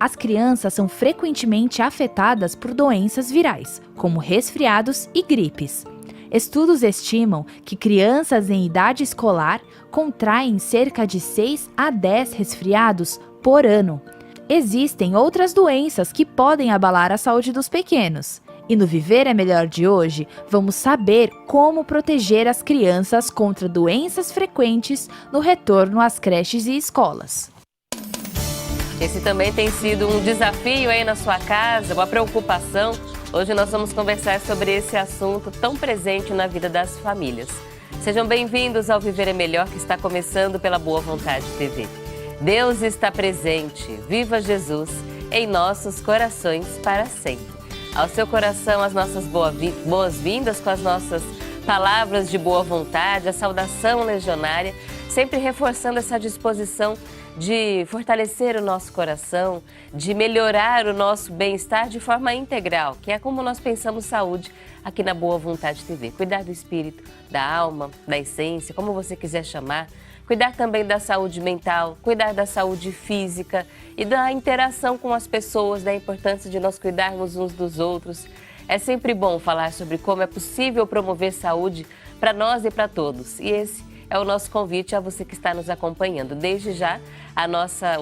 As crianças são frequentemente afetadas por doenças virais, como resfriados e gripes. Estudos estimam que crianças em idade escolar contraem cerca de 6 a 10 resfriados por ano. Existem outras doenças que podem abalar a saúde dos pequenos. E no Viver é Melhor de hoje, vamos saber como proteger as crianças contra doenças frequentes no retorno às creches e escolas. Esse também tem sido um desafio aí na sua casa, uma preocupação. Hoje nós vamos conversar sobre esse assunto tão presente na vida das famílias. Sejam bem-vindos ao Viver é Melhor, que está começando pela Boa Vontade TV. Deus está presente, viva Jesus, em nossos corações para sempre. Ao seu coração, as nossas boas-vindas com as nossas palavras de boa vontade, a saudação legionária, sempre reforçando essa disposição de fortalecer o nosso coração, de melhorar o nosso bem-estar de forma integral, que é como nós pensamos saúde aqui na Boa Vontade TV. Cuidar do espírito, da alma, da essência, como você quiser chamar. Cuidar também da saúde mental, cuidar da saúde física e da interação com as pessoas, da importância de nós cuidarmos uns dos outros. É sempre bom falar sobre como é possível promover saúde para nós e para todos. E esse é o nosso convite a você que está nos acompanhando. Desde já,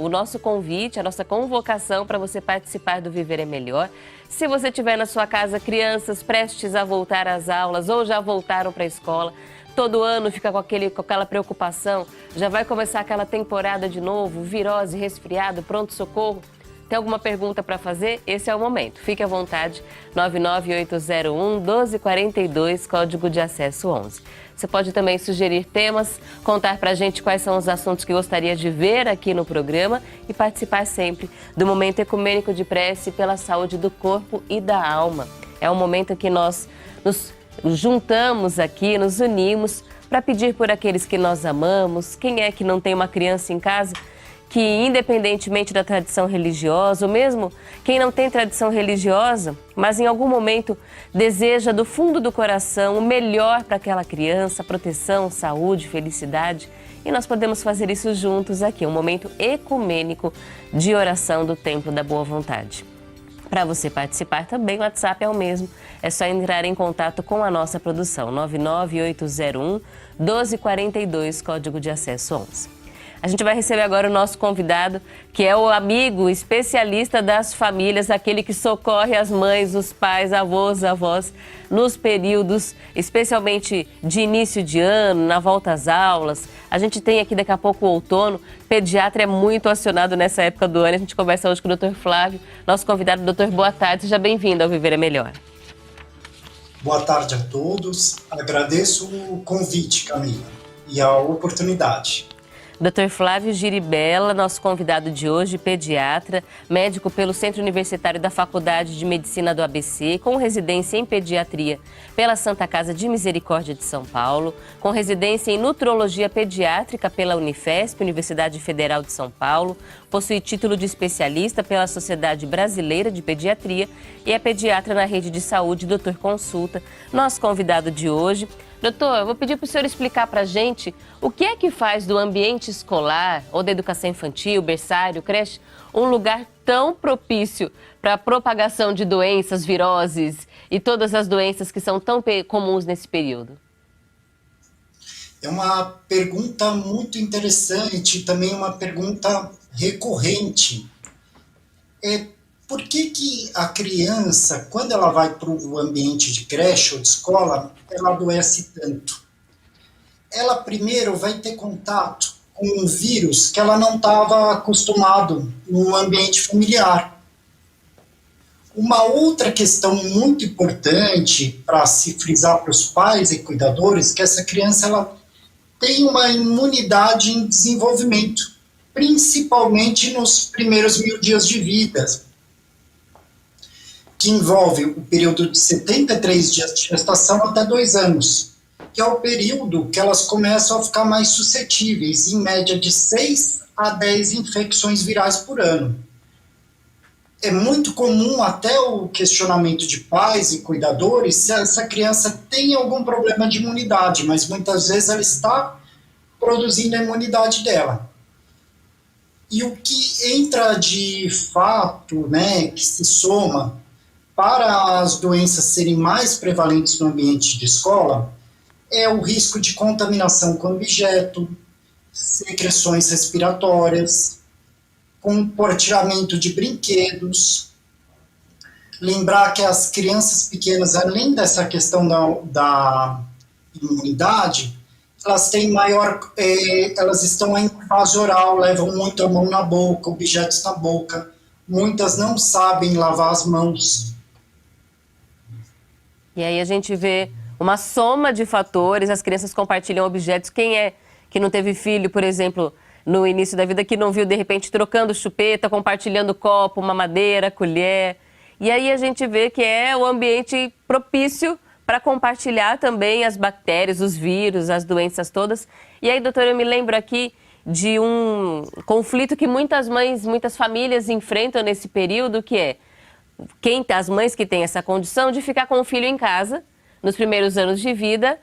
o nosso convite, a nossa convocação para você participar do Viver é Melhor. Se você tiver na sua casa crianças prestes a voltar às aulas ou já voltaram para a escola, todo ano fica com aquela preocupação, já vai começar aquela temporada de novo, virose, resfriado, pronto-socorro. Tem alguma pergunta para fazer? Esse é o momento. Fique à vontade, 99801-1242, código de acesso 11. Você pode também sugerir temas, contar para a gente quais são os assuntos que gostaria de ver aqui no programa e participar sempre do Momento Ecumênico de Prece pela saúde do corpo e da alma. É um momento que nós nos juntamos aqui, nos unimos para pedir por aqueles que nós amamos. Quem é que não tem uma criança em casa que, independentemente da tradição religiosa, ou mesmo quem não tem tradição religiosa, mas em algum momento deseja do fundo do coração o melhor para aquela criança, proteção, saúde, felicidade. E nós podemos fazer isso juntos aqui, um momento ecumênico de oração do Templo da Boa Vontade. Para você participar também, o WhatsApp é o mesmo, é só entrar em contato com a nossa produção, 99801-1242, código de acesso 11. A gente vai receber agora o nosso convidado, que é o amigo especialista das famílias, aquele que socorre as mães, os pais, avós, avós, nos períodos, especialmente de início de ano, na volta às aulas. A gente tem aqui daqui a pouco o outono, pediatra é muito acionado nessa época do ano. A gente conversa hoje com o Dr. Flávio, nosso convidado. Doutor, boa tarde, seja bem-vindo ao Viver é Melhor. Boa tarde a todos, agradeço o convite, Camila, e a oportunidade. Dr. Flávio Giribella, nosso convidado de hoje, pediatra, médico pelo Centro Universitário da Faculdade de Medicina do ABC, com residência em pediatria pela Santa Casa de Misericórdia de São Paulo, com residência em nutrologia pediátrica pela Unifesp, Universidade Federal de São Paulo, possui título de especialista pela Sociedade Brasileira de Pediatria e é pediatra na rede de saúde Dr. Consulta, nosso convidado de hoje. Doutor, eu vou pedir para o senhor explicar para a gente o que é que faz do ambiente escolar ou da educação infantil, berçário, creche, um lugar tão propício para a propagação de doenças, viroses e todas as doenças que são tão comuns nesse período. É uma pergunta muito interessante, também uma pergunta recorrente. Por que a criança, quando ela vai para o ambiente de creche ou de escola, ela adoece tanto? Ela primeiro vai ter contato com um vírus que ela não estava acostumado no ambiente familiar. Uma outra questão muito importante para se frisar para os pais e cuidadores, que essa criança ela tem uma imunidade em desenvolvimento, principalmente nos primeiros 1000 dias de vida, que envolve o período de 73 dias de gestação até 2 anos, que é o período que elas começam a ficar mais suscetíveis, em média de 6 a 10 infecções virais por ano. É muito comum até o questionamento de pais e cuidadores se essa criança tem algum problema de imunidade, mas muitas vezes ela está produzindo a imunidade dela. E o que entra de fato, né, que se soma para as doenças serem mais prevalentes no ambiente de escola, é o risco de contaminação com objeto, secreções respiratórias, compartilhamento de brinquedos. Lembrar que as crianças pequenas, além dessa questão da imunidade, elas têm maior, elas estão em fase oral, levam muito a mão na boca, objetos na boca. Muitas não sabem lavar as mãos. E aí a gente vê uma soma de fatores, as crianças compartilham objetos. Quem é que não teve filho, por exemplo, no início da vida, que não viu, de repente, trocando chupeta, compartilhando copo, mamadeira, colher. E aí a gente vê que é o ambiente propício para compartilhar também as bactérias, os vírus, as doenças todas. E aí, doutora, eu me lembro aqui de um conflito que muitas mães, muitas famílias enfrentam nesse período, que é as mães que têm essa condição de ficar com o filho em casa nos primeiros anos de vida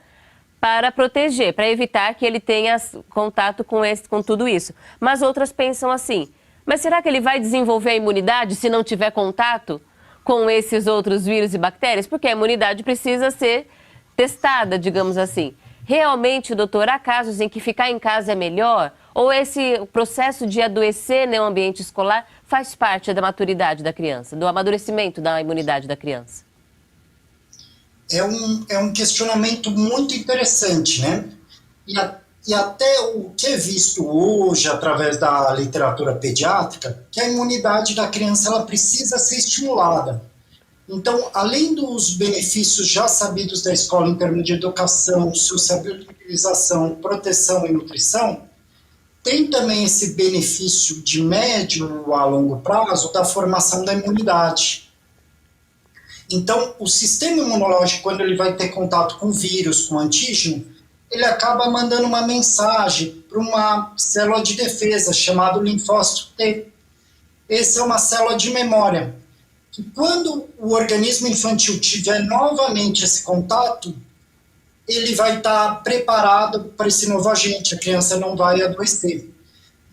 para proteger, para evitar que ele tenha contato com tudo isso. Mas outras pensam assim, mas será que ele vai desenvolver a imunidade se não tiver contato com esses outros vírus e bactérias? Porque a imunidade precisa ser testada, digamos assim. Realmente, doutor, há casos em que ficar em casa é melhor? Ou esse processo de adoecer no ambiente escolar faz parte da maturidade da criança, do amadurecimento da imunidade da criança? É um questionamento muito interessante, né? E até o que é visto hoje, através da literatura pediátrica, que a imunidade da criança ela precisa ser estimulada. Então, além dos benefícios já sabidos da escola em termos de educação, sociabilização, proteção e nutrição, tem também esse benefício de médio a longo prazo da formação da imunidade. Então, o sistema imunológico, quando ele vai ter contato com vírus, com antígeno, ele acaba mandando uma mensagem para uma célula de defesa chamada linfócito T. Essa é uma célula de memória, que quando o organismo infantil tiver novamente esse contato, ele vai estar preparado para esse novo agente, a criança não vai adoecer.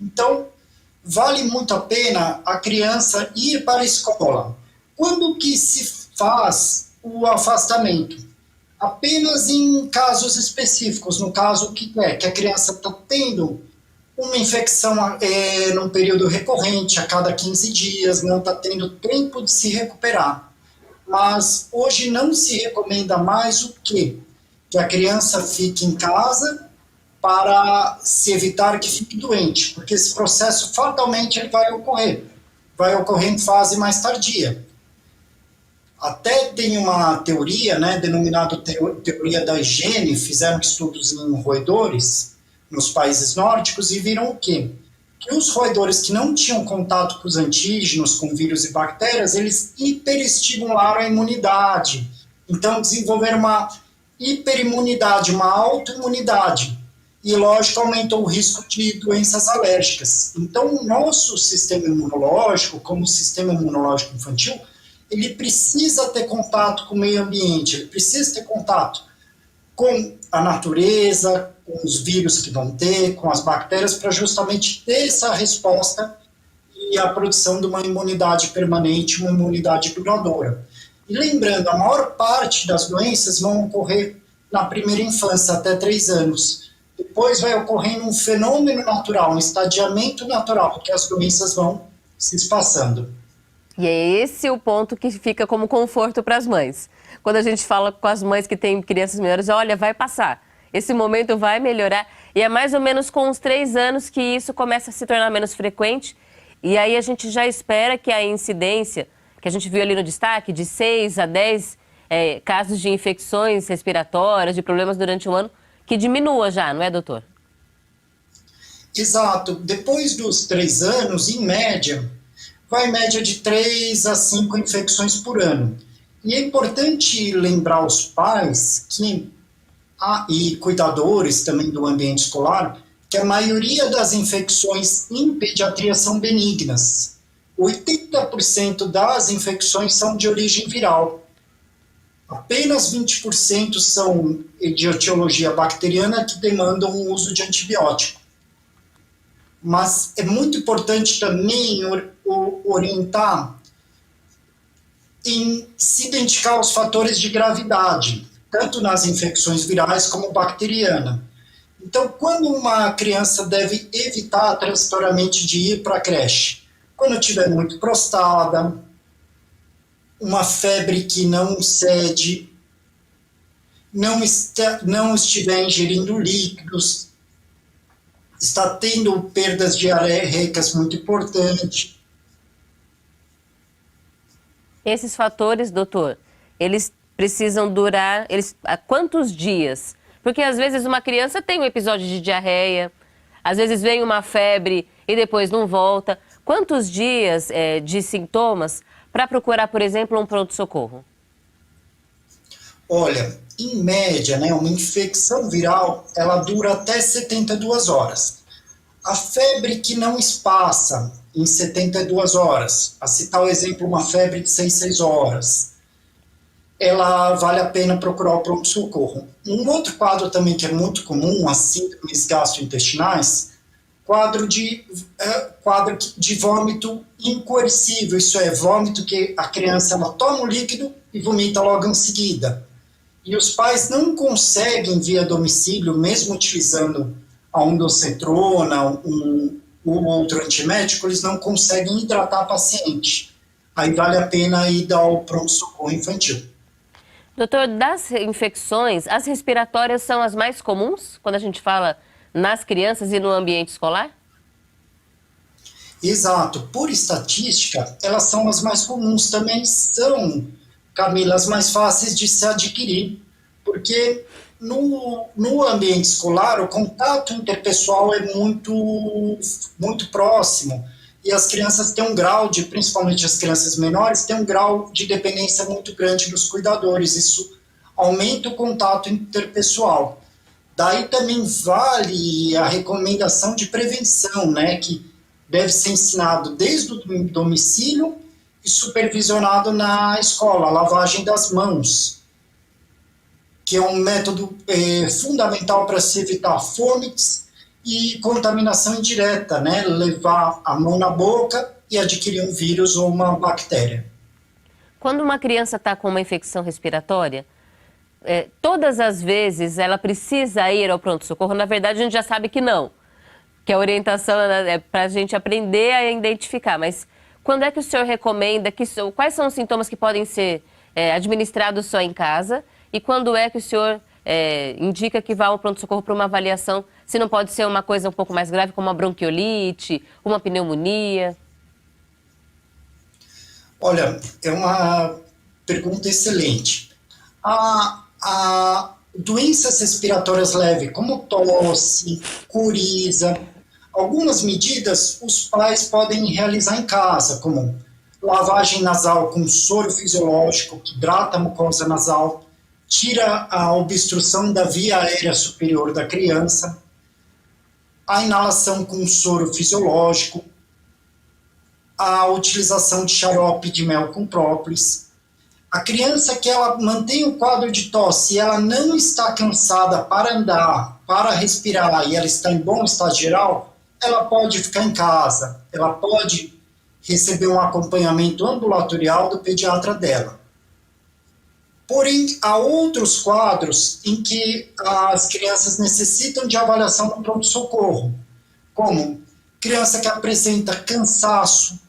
Então, vale muito a pena a criança ir para a escola. Quando que se faz o afastamento? Apenas em casos específicos, no caso que a criança está tendo uma infecção num período recorrente, a cada 15 dias, não está tendo tempo de se recuperar. Mas hoje não se recomenda mais o quê? Que a criança fique em casa para se evitar que fique doente, porque esse processo fatalmente ele vai ocorrer em fase mais tardia. Até tem uma teoria, né, denominada teoria da higiene, fizeram estudos em roedores nos países nórdicos e viram o quê? Que os roedores que não tinham contato com os antígenos, com vírus e bactérias, eles hiperestimularam a imunidade. Então desenvolveram uma hiperimunidade, uma autoimunidade. E, lógico, aumentou o risco de doenças alérgicas. Então, o nosso sistema imunológico, como o sistema imunológico infantil, ele precisa ter contato com o meio ambiente, ele precisa ter contato com a natureza, com os vírus que vão ter, com as bactérias, para justamente ter essa resposta e a produção de uma imunidade permanente, uma imunidade duradoura. E lembrando, a maior parte das doenças vão ocorrer na primeira infância, até 3 anos. Depois vai ocorrendo um fenômeno natural, um estadiamento natural, que as doenças vão se espaçando. E é esse o ponto que fica como conforto para as mães. Quando a gente fala com as mães que têm crianças menores, olha, vai passar, esse momento vai melhorar. E é mais ou menos com uns 3 anos que isso começa a se tornar menos frequente. E aí a gente já espera que a incidência, que a gente viu ali no destaque, de 6 a 10 casos de infecções respiratórias, de problemas durante o ano, que diminua já, não é, doutor? Exato. Depois dos 3 anos, em média, vai em média de 3 a 5 infecções por ano. E é importante lembrar aos pais e cuidadores também do ambiente escolar, que a maioria das infecções em pediatria são benignas. 80% das infecções são de origem viral. Apenas 20% são de etiologia bacteriana que demandam o uso de antibiótico. Mas é muito importante também orientar em se identificar os fatores de gravidade, tanto nas infecções virais como bacteriana. Então, quando uma criança deve evitar transitoriamente de ir para a creche? Quando tiver muito prostrada, uma febre que não cede, não estiver ingerindo líquidos, está tendo perdas diarreicas muito importantes. Esses fatores, doutor, eles precisam durar há quantos dias? Porque às vezes uma criança tem um episódio de diarreia, às vezes vem uma febre e depois não volta. Quantos dias de sintomas para procurar, por exemplo, um pronto-socorro? Olha, em média, né, uma infecção viral, ela dura até 72 horas. A febre que não espaça em 72 horas, a citar o exemplo, uma febre de 6 horas, ela vale a pena procurar o pronto-socorro. Um outro quadro também que é muito comum, as síndromes gastrointestinais, quadro de vômito incoercível, isso é, vômito que a criança ela toma o líquido e vomita logo em seguida. E os pais não conseguem, via domicílio, mesmo utilizando a ondansetrona, ou outro antiemético, eles não conseguem hidratar a paciente. Aí vale a pena ir dar o pronto-socorro infantil. Doutor, das infecções, as respiratórias são as mais comuns quando a gente fala nas crianças e no ambiente escolar? Exato. Por estatística, elas são as mais comuns. Também são, Camila, as mais fáceis de se adquirir, porque no ambiente escolar o contato interpessoal é muito próximo e as crianças têm um grau de, principalmente as crianças menores, têm um grau de dependência muito grande dos cuidadores. Isso aumenta o contato interpessoal. Daí também vale a recomendação de prevenção, né, que deve ser ensinado desde o domicílio e supervisionado na escola, a lavagem das mãos, que é um método fundamental para se evitar fomites e contaminação indireta, né? Levar a mão na boca e adquirir um vírus ou uma bactéria. Quando uma criança está com uma infecção respiratória, todas as vezes ela precisa ir ao pronto-socorro? Na verdade, a gente já sabe que não, que a orientação é para a gente aprender a identificar, mas quando é que o senhor recomenda, quais são os sintomas que podem ser administrados só em casa e quando é que o senhor indica que vá ao pronto-socorro para uma avaliação, se não pode ser uma coisa um pouco mais grave, como uma bronquiolite, uma pneumonia? Olha, é uma pergunta excelente. Doenças respiratórias leves, como tosse, coriza, algumas medidas os pais podem realizar em casa, como lavagem nasal com soro fisiológico, que hidrata a mucosa nasal, tira a obstrução da via aérea superior da criança, a inalação com soro fisiológico, a utilização de xarope de mel com própolis. A criança que ela mantém o quadro de tosse e ela não está cansada para andar, para respirar e ela está em bom estado geral, ela pode ficar em casa, ela pode receber um acompanhamento ambulatorial do pediatra dela. Porém, há outros quadros em que as crianças necessitam de avaliação no pronto-socorro, como criança que apresenta cansaço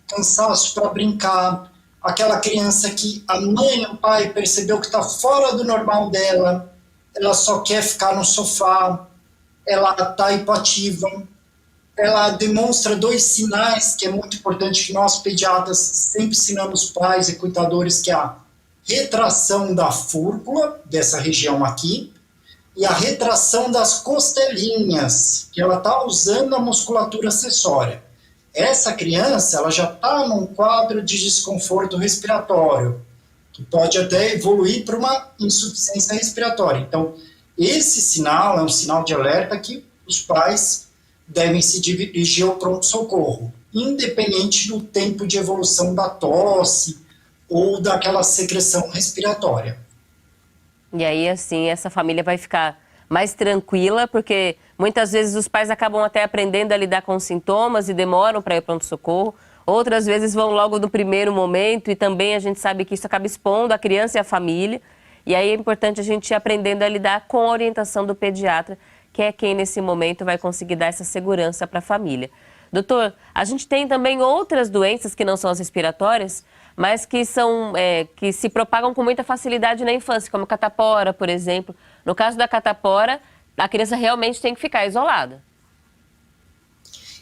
para brincar, aquela criança que a mãe ou o pai percebeu que está fora do normal dela, ela só quer ficar no sofá, ela está hipoativa, ela demonstra 2 sinais que é muito importante que nós pediatras sempre ensinamos pais e cuidadores, que é a retração da fúrcula, dessa região aqui, e a retração das costelinhas, que ela está usando a musculatura acessória. Essa criança ela já está num quadro de desconforto respiratório, que pode até evoluir para uma insuficiência respiratória. Então, esse sinal é um sinal de alerta que os pais devem se dirigir ao pronto-socorro, independente do tempo de evolução da tosse ou daquela secreção respiratória. E aí, assim, essa família vai ficar mais tranquila, porque muitas vezes os pais acabam até aprendendo a lidar com os sintomas e demoram para ir para o pronto-socorro. Outras vezes vão logo no primeiro momento e também a gente sabe que isso acaba expondo a criança e a família. E aí é importante a gente ir aprendendo a lidar com a orientação do pediatra, que é quem nesse momento vai conseguir dar essa segurança para a família. Doutor, a gente tem também outras doenças que não são as respiratórias, mas que que se propagam com muita facilidade na infância, como a catapora, por exemplo. No caso da catapora, a criança realmente tem que ficar isolada.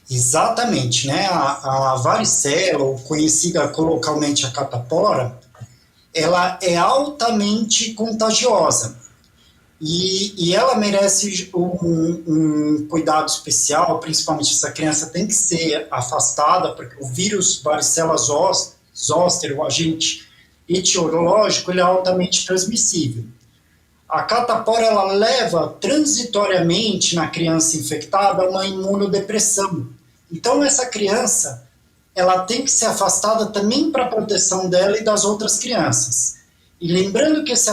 Exatamente, né? A varicela, ou conhecida colocalmente a catapora, ela é altamente contagiosa e ela merece um cuidado especial, principalmente essa criança tem que ser afastada, porque o vírus varicela zoster, o agente etiológico, ele é altamente transmissível. A catapora, ela leva transitoriamente na criança infectada uma imunodepressão. Então, essa criança, ela tem que ser afastada também para a proteção dela e das outras crianças. E lembrando que esse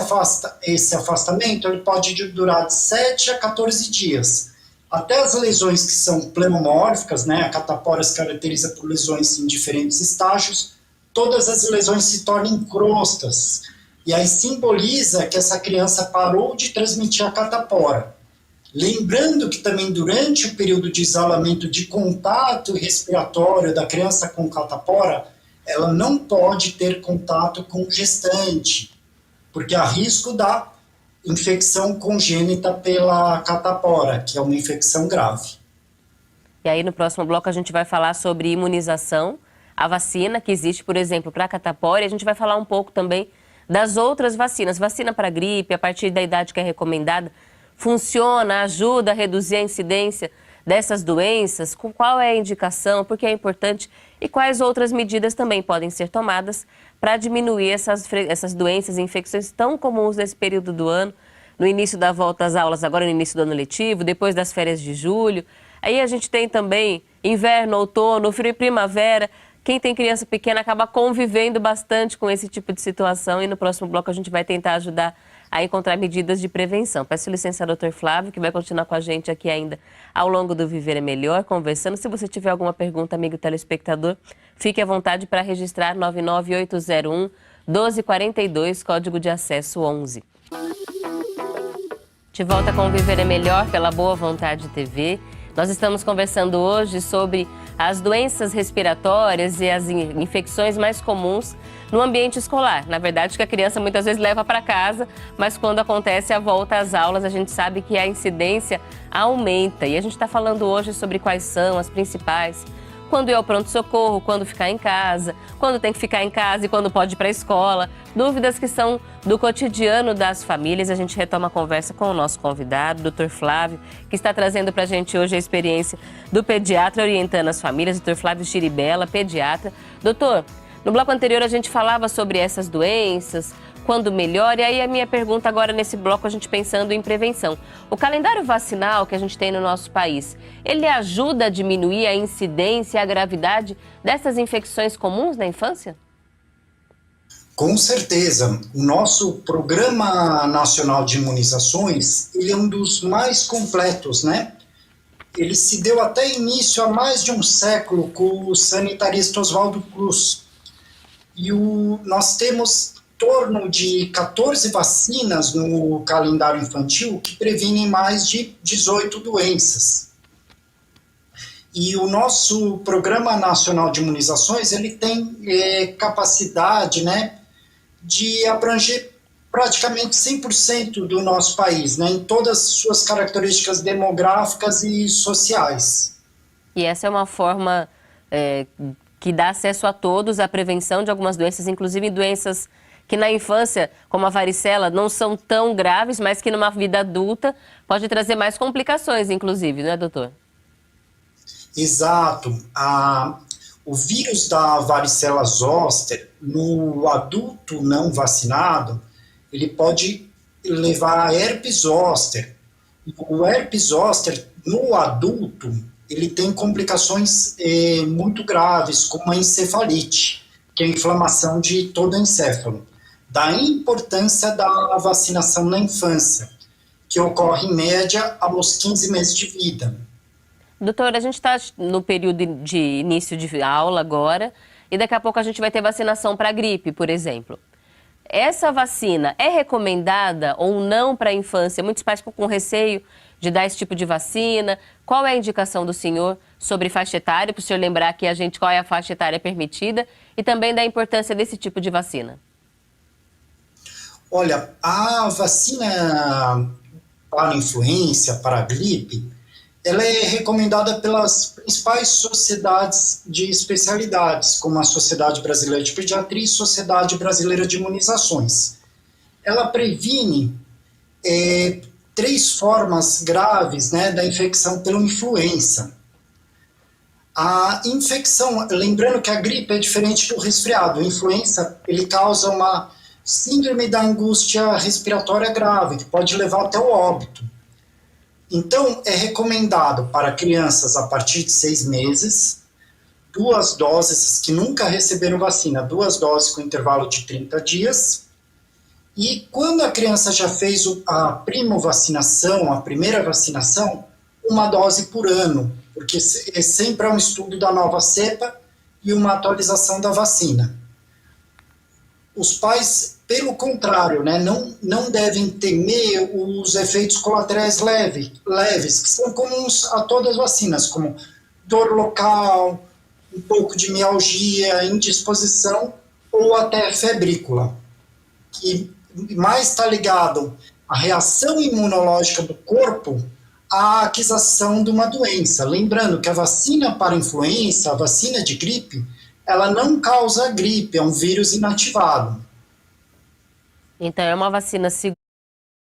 afastamento ele pode durar de 7 a 14 dias. Até as lesões que são pneumomórficas, né, a catapora se caracteriza por lesões em diferentes estágios, todas as lesões se tornam crostas. E aí simboliza que essa criança parou de transmitir a catapora. Lembrando que também durante o período de isolamento de contato respiratório da criança com catapora, ela não pode ter contato com gestante, porque há risco da infecção congênita pela catapora, que é uma infecção grave. E aí no próximo bloco a gente vai falar sobre imunização, a vacina que existe, por exemplo, para a catapora, e a gente vai falar um pouco também das outras vacinas. Vacina para gripe, a partir da idade que é recomendada, funciona, ajuda a reduzir a incidência dessas doenças? Qual é a indicação, por que é importante e quais outras medidas também podem ser tomadas para diminuir essas doenças e infecções tão comuns nesse período do ano, no início da volta às aulas, agora no início do ano letivo, depois das férias de julho. Aí a gente tem também inverno, outono, frio e primavera. Quem tem criança pequena acaba convivendo bastante com esse tipo de situação e no próximo bloco a gente vai tentar ajudar a encontrar medidas de prevenção. Peço licença ao Dr. Flávio, que vai continuar com a gente aqui ainda ao longo do Viver é Melhor, conversando. Se você tiver alguma pergunta, amigo telespectador, fique à vontade para registrar 99801-1242, código de acesso 11. De volta com o Viver é Melhor pela Boa Vontade TV. Nós estamos conversando hoje sobre as doenças respiratórias e as infecções mais comuns no ambiente escolar. Na verdade, que a criança muitas vezes leva para casa, mas quando acontece a volta às aulas, a gente sabe que a incidência aumenta. E a gente está falando hoje sobre quais são as principais. Quando ir ao pronto-socorro, quando ficar em casa, quando tem que ficar em casa e quando pode ir para a escola. Dúvidas que são do cotidiano das famílias. A gente retoma a conversa com o nosso convidado, Dr. Flávio, que está trazendo para a gente hoje a experiência do pediatra orientando as famílias, Dr. Flávio Chiribella, pediatra. Doutor, no bloco anterior a gente falava sobre essas doenças, quando melhor, e aí a minha pergunta agora nesse bloco, a gente pensando em prevenção. O calendário vacinal que a gente tem no nosso país, ele ajuda a diminuir a incidência e a gravidade dessas infecções comuns na infância? Com certeza. O nosso Programa Nacional de Imunizações, ele é um dos mais completos, né? Ele se deu até início há mais de um século com o sanitarista Oswaldo Cruz. E nós temos em torno de 14 vacinas no calendário infantil que previnem mais de 18 doenças. E o nosso Programa Nacional de Imunizações, ele tem capacidade, né, de abranger praticamente 100% do nosso país, né, em todas as suas características demográficas e sociais. E essa é uma forma que dá acesso a todos à prevenção de algumas doenças, inclusive doenças que na infância, como a varicela, não são tão graves, mas que numa vida adulta pode trazer mais complicações, inclusive, não é, doutor? Exato. O vírus da varicela zoster, no adulto não vacinado, ele pode levar a herpes zoster. O herpes zoster, no adulto, ele tem complicações muito graves, como a encefalite, que é a inflamação de todo o encéfalo. Da importância da vacinação na infância, que ocorre em média aos 15 meses de vida. Doutora, a gente está no período de início de aula agora e daqui a pouco a gente vai ter vacinação para gripe, por exemplo. Essa vacina é recomendada ou não para a infância? Muitos pais ficam com receio de dar esse tipo de vacina. Qual é a indicação do senhor sobre faixa etária, para o senhor lembrar que qual é a faixa etária permitida e também da importância desse tipo de vacina? Olha, a vacina para a influenza, para a gripe, ela é recomendada pelas principais sociedades de especialidades, como a Sociedade Brasileira de Pediatria e Sociedade Brasileira de Imunizações. Ela previne 3 formas graves, né, da infecção pela influenza. A infecção, lembrando que a gripe é diferente do resfriado, a influenza ele causa uma síndrome da angústia respiratória grave, que pode levar até o óbito. Então, é recomendado para crianças a partir de 6 meses, 2 doses, que nunca receberam vacina, 2 doses com intervalo de 30 dias. E quando a criança já fez a primovacinação, a primeira vacinação, 1 dose por ano, porque sempre é um estudo da nova cepa e uma atualização da vacina. Os pais, pelo contrário, né, não devem temer os efeitos colaterais leves, que são comuns a todas as vacinas, como dor local, um pouco de mialgia, indisposição ou até febrícula, que mais está ligado à reação imunológica do corpo à aquisição de uma doença. Lembrando que a vacina para influenza, a vacina de gripe, ela não causa gripe, é um vírus inativado. Então, é uma vacina segura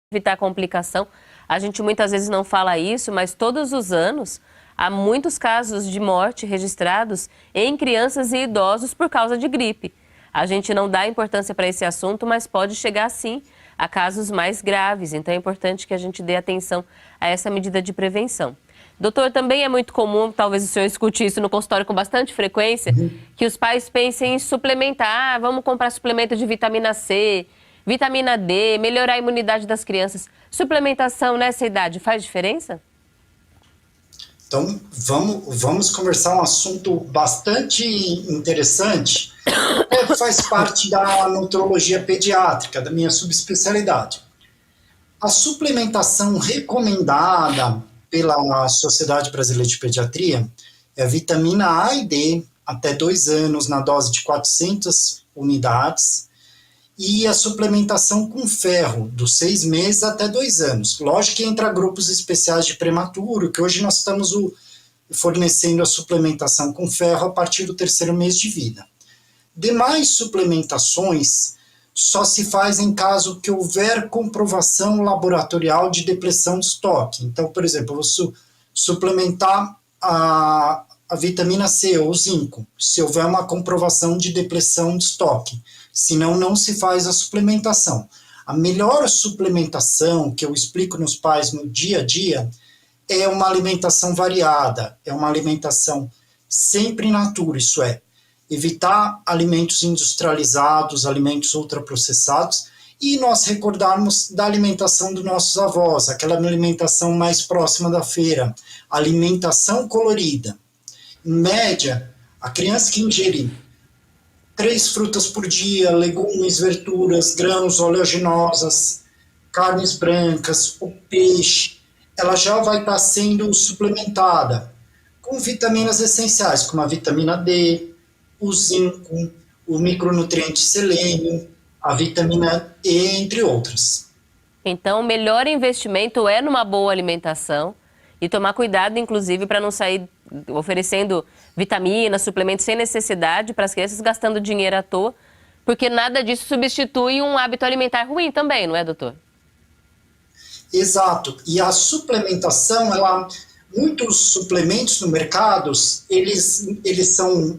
para evitar complicação. A gente muitas vezes não fala isso, mas todos os anos há muitos casos de morte registrados em crianças e idosos por causa de gripe. A gente não dá importância para esse assunto, mas pode chegar, sim, a casos mais graves. Então, é importante que a gente dê atenção a essa medida de prevenção. Doutor, também é muito comum, talvez o senhor escute isso no consultório com bastante frequência, que os pais pensem em suplementar, vamos comprar suplemento de vitamina C, vitamina D, melhorar a imunidade das crianças. Suplementação nessa idade faz diferença? Então, vamos conversar um assunto bastante interessante, que faz parte da nutrologia pediátrica, da minha subespecialidade. A suplementação recomendada pela Sociedade Brasileira de Pediatria é a vitamina A e D, até 2 anos, na dose de 400 unidades, e a suplementação com ferro, dos 6 meses até 2 anos. Lógico que entra grupos especiais de prematuro, que hoje nós estamos fornecendo a suplementação com ferro a partir do 3º mês de vida. Demais suplementações só se faz em caso que houver comprovação laboratorial de depressão de estoque. Então, por exemplo, eu vou suplementar a vitamina C ou zinco, se houver uma comprovação de depressão de estoque. Senão, não se faz a suplementação. A melhor suplementação que eu explico nos pais no dia a dia é uma alimentação variada, é uma alimentação sempre in natura, isso é, evitar alimentos industrializados, alimentos ultraprocessados, e nós recordarmos da alimentação dos nossos avós, aquela alimentação mais próxima da feira, alimentação colorida. Em média, a criança que ingerir 3 frutas por dia, legumes, verduras, grãos oleaginosas, carnes brancas, o peixe, ela já vai estar sendo suplementada com vitaminas essenciais, como a vitamina D, o zinco, o micronutriente selênio, a vitamina E, entre outras. Então, o melhor investimento é numa boa alimentação e tomar cuidado, inclusive, para não sair oferecendo vitaminas, suplementos sem necessidade para as crianças, gastando dinheiro à toa, porque nada disso substitui um hábito alimentar ruim também, não é, doutor? Exato. E a suplementação, muitos suplementos no mercado, eles são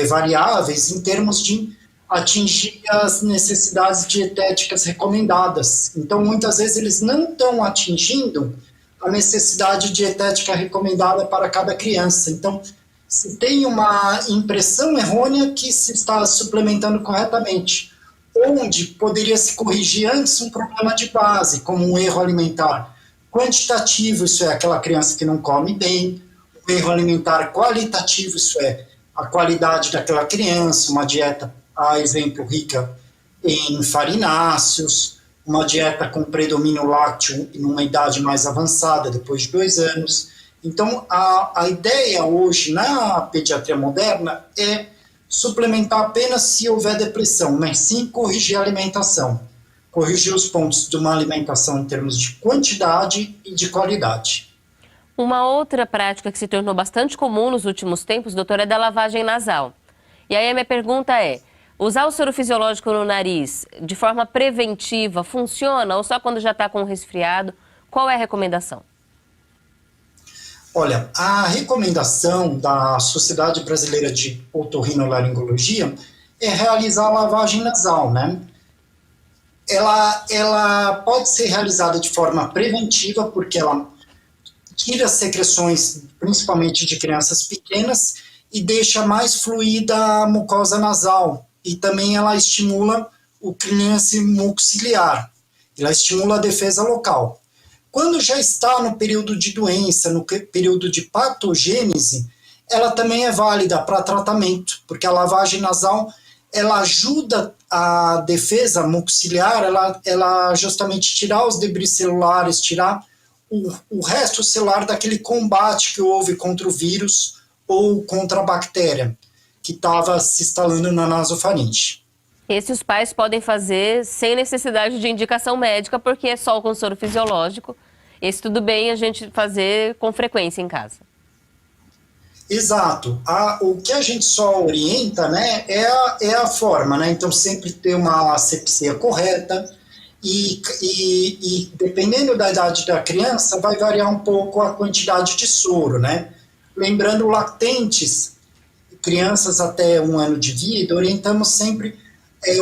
variáveis em termos de atingir as necessidades dietéticas recomendadas. Então, muitas vezes, eles não estão atingindo a necessidade dietética recomendada para cada criança. Então, se tem uma impressão errônea que se está suplementando corretamente, onde poderia se corrigir antes um problema de base, como um erro alimentar. Quantitativo, isso é aquela criança que não come bem. O erro alimentar qualitativo, isso é a qualidade daquela criança, uma dieta, a exemplo, rica em farináceos, uma dieta com predomínio lácteo em uma idade mais avançada, depois de 2 anos. Então, a ideia hoje na pediatria moderna é suplementar apenas se houver depressão, mas sim corrigir a alimentação. Corrigir os pontos de uma alimentação em termos de quantidade e de qualidade. Uma outra prática que se tornou bastante comum nos últimos tempos, doutor, é da lavagem nasal. E aí a minha pergunta é, usar o soro fisiológico no nariz de forma preventiva funciona ou só quando já está com um resfriado? Qual é a recomendação? Olha, a recomendação da Sociedade Brasileira de Otorrinolaringologia é realizar a lavagem nasal, né? Ela pode ser realizada de forma preventiva, porque ela tira as secreções, principalmente de crianças pequenas, e deixa mais fluida a mucosa nasal. E também ela estimula o clearance mucociliar, ela estimula a defesa local. Quando já está no período de doença, no período de patogênese, ela também é válida para tratamento, porque a lavagem nasal, ela ajuda a defesa mucociliar, ela justamente tirar os debris celulares, tirar o resto celular daquele combate que houve contra o vírus ou contra a bactéria que estava se instalando na nasofaringe. Esse os pais podem fazer sem necessidade de indicação médica, porque é só com soro fisiológico. Esse tudo bem a gente fazer com frequência em casa. Exato. O que a gente só orienta, né, é a forma, né? Então sempre ter uma asepsia correta e dependendo da idade da criança vai variar um pouco a quantidade de soro, né? Lembrando, lactentes, crianças até 1 ano de vida, orientamos sempre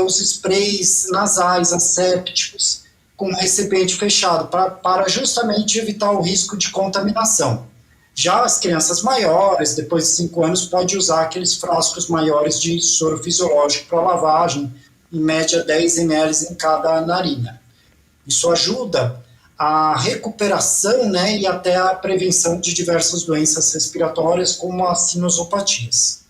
os sprays nasais assépticos com recipiente fechado, para justamente evitar o risco de contaminação. Já as crianças maiores, depois de 5 anos, pode usar aqueles frascos maiores de soro fisiológico para lavagem, em média 10 ml em cada narina. Isso ajuda a recuperação, né, e até a prevenção de diversas doenças respiratórias, como as sinusopatias.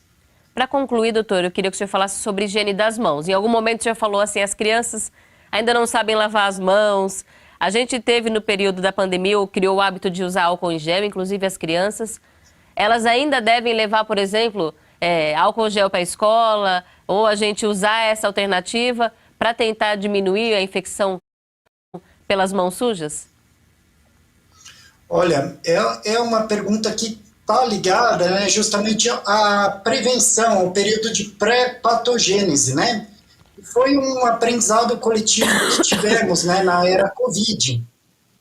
Para concluir, doutor, eu queria que o senhor falasse sobre higiene das mãos. Em algum momento o senhor falou assim, as crianças ainda não sabem lavar as mãos. A gente teve no período da pandemia, criou o hábito de usar álcool em gel, inclusive as crianças. Elas ainda devem levar, por exemplo, álcool gel para a escola, ou a gente usar essa alternativa para tentar diminuir a infecção pelas mãos sujas? Olha, é uma pergunta que está ligada, né, justamente à prevenção, ao período de pré-patogênese, né? Foi um aprendizado coletivo que tivemos, né, na era Covid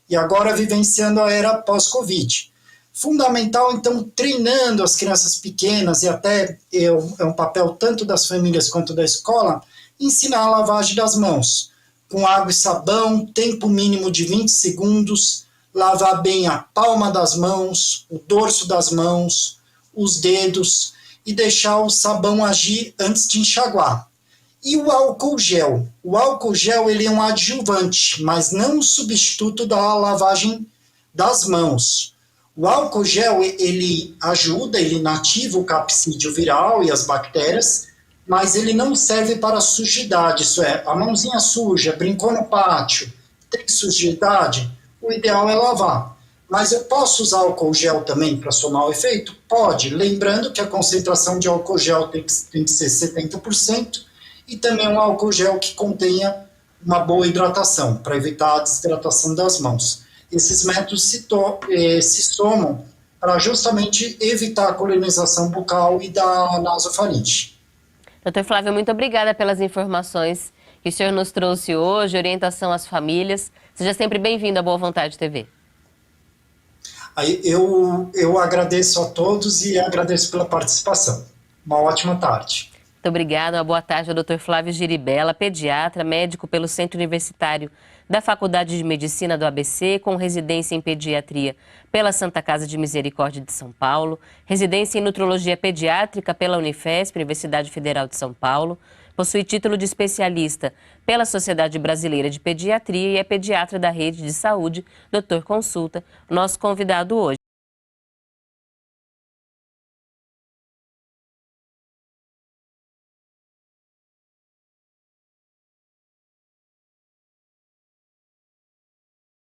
e agora vivenciando a era pós-Covid. Fundamental, então, treinando as crianças pequenas e até é um papel tanto das famílias quanto da escola, ensinar a lavagem das mãos, com água e sabão, tempo mínimo de 20 segundos, lavar bem a palma das mãos, o dorso das mãos, os dedos e deixar o sabão agir antes de enxaguar. E o álcool gel? O álcool gel ele é um adjuvante, mas não um substituto da lavagem das mãos. O álcool gel ele ajuda, ele inativa o capsídeo viral e as bactérias, mas ele não serve para sujidade, isso é, a mãozinha suja, brincou no pátio, tem sujidade, o ideal é lavar. Mas eu posso usar álcool gel também para somar o efeito? Pode, lembrando que a concentração de álcool gel tem que ser 70%, e também um álcool gel que contenha uma boa hidratação, para evitar a desidratação das mãos. Esses métodos se somam para justamente evitar a colonização bucal e da nasofaringe. Doutor Flávio, muito obrigada pelas informações que o senhor nos trouxe hoje, orientação às famílias. Seja sempre bem-vindo à Boa Vontade TV. Eu agradeço a todos e agradeço pela participação. Uma ótima tarde. Muito obrigada, uma boa tarde ao Dr. Flávio Giribella, pediatra, médico pelo Centro Universitário da Faculdade de Medicina do ABC, com residência em pediatria pela Santa Casa de Misericórdia de São Paulo, residência em nutrologia pediátrica pela Unifesp, Universidade Federal de São Paulo, Possui título de especialista pela Sociedade Brasileira de Pediatria e é pediatra da Rede de Saúde, Doutor Consulta, nosso convidado hoje.